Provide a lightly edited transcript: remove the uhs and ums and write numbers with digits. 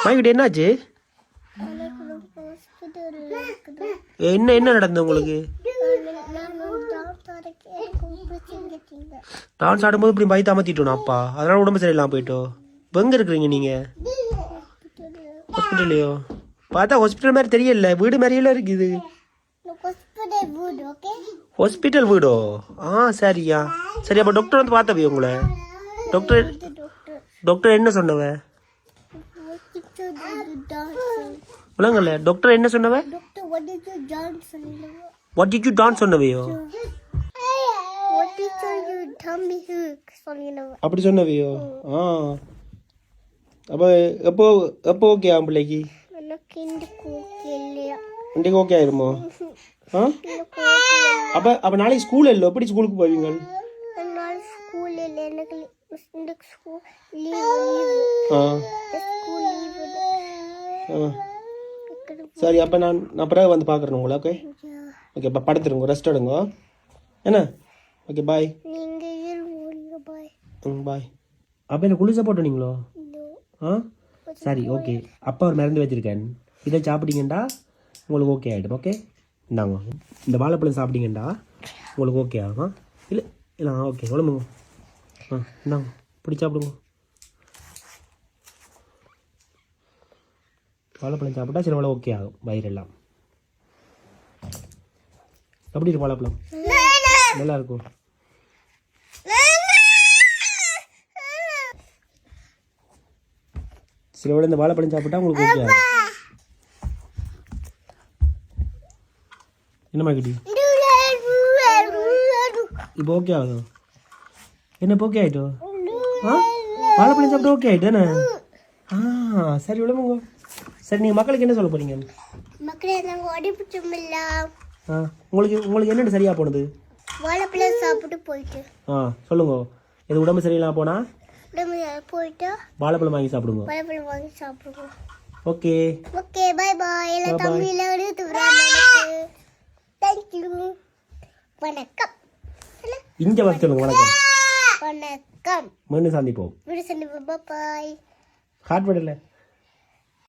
மைக்கிட்ட என்னாச்சு? என்ன நடந்தது உங்களுக்கு? டான்ஸ் ஆடும்போது இப்படி பயத்தை அமர்த்திட்டோம் அப்பா, அதனால உடம்பு சரியில்லாம போயிட்டோம். இப்போ எங்கே இருக்கிறீங்க நீங்கள்? ஹாஸ்பிட்டல்லையோ? பார்த்தா ஹாஸ்பிட்டல் மாதிரி தெரியல, வீடு மாதிரியெல்லாம் இருக்குது. ஹாஸ்பிட்டல் வீடோ? சரியா சரி. அப்போ டாக்டர் வந்து பார்த்தவே உங்களை? டாக்டர் என்ன சொன்னவ? விளங்கல. டாக்டர் என்ன சொன்னவ? What did you dance சொன்னவையோ? அப்படி சொன்னவையோ? அப்போ எப்போ ஓகே பிள்ளைக்கு? இன்றைக்கு ஓகே ஆயிருமோ? அப்போ நாளைக்கு ஸ்கூல் இல்லை, எப்படி ஸ்கூலுக்கு போவீங்க? சரி, அப்போ நான் பிறகு வந்து பார்க்குறேன் உங்களை. ஓகே ஓகே, இப்போ படுத்துருங்க, ரெஸ்ட் எடுங்க என்ன? Okay bye. பாய். அப்போ என்ன குளிச்சா போட்டுனீங்களோ? சரி ஓகே. அப்பா ஒரு மருந்து வச்சுருக்கேன், இதை சாப்பிட்டீங்கண்டா உங்களுக்கு ஓகே ஆகிடும். ஓகே இந்தாங்க, இந்த வாழைப்பழம் சாப்பிட்டீங்கண்டா உங்களுக்கு ஓகே ஆகும். இல்லை ஓகே உடம்புங்க. இந்தாங்க பிடி சாப்பிடுங்க. வாழைப்பழம் சாப்பிட்டா சில வேலை ஓகே ஆகும் வயிறெல்லாம். எப்படி இருக்கும் வாழைப்பழம்? நல்லா இருக்கும். சில வேலை இந்த வாழைப்பழம் சாப்பிட்டா உங்களுக்கு ஓகே ஆகும். என்னம்மா கிட்டி இப்போ ஓகே ஆகுது? என்ன ஓகே ஆகிட்டோ? வாழைப்பழம் சாப்பிட்டா ஓகே ஆகிட்டு தானே? சரி விளம்புங்க. சரி, நீங்கள் மக்களுக்கு என்ன சொல்ல போறீங்க? உங்களுக்கு என்னென்ன சரியா போனது? வாழைப்பழம் சாப்பிட்டு போயிட்டு. சொல்லுங்க. இது உடம்பு சரியில்லாம போனா போயிட்டு வாழைப்பழம் வாங்கி சாப்பிடுங்க. Okay okay, bye bye. எல்லாம் தமிழ்ல தேங்க்யூ. வணக்கம். இங்க வந்து சொல்லுங்க. வணக்கம். வணக்கம். மீண்டும் சந்திப்போம். பை. ஹார்ட் படல.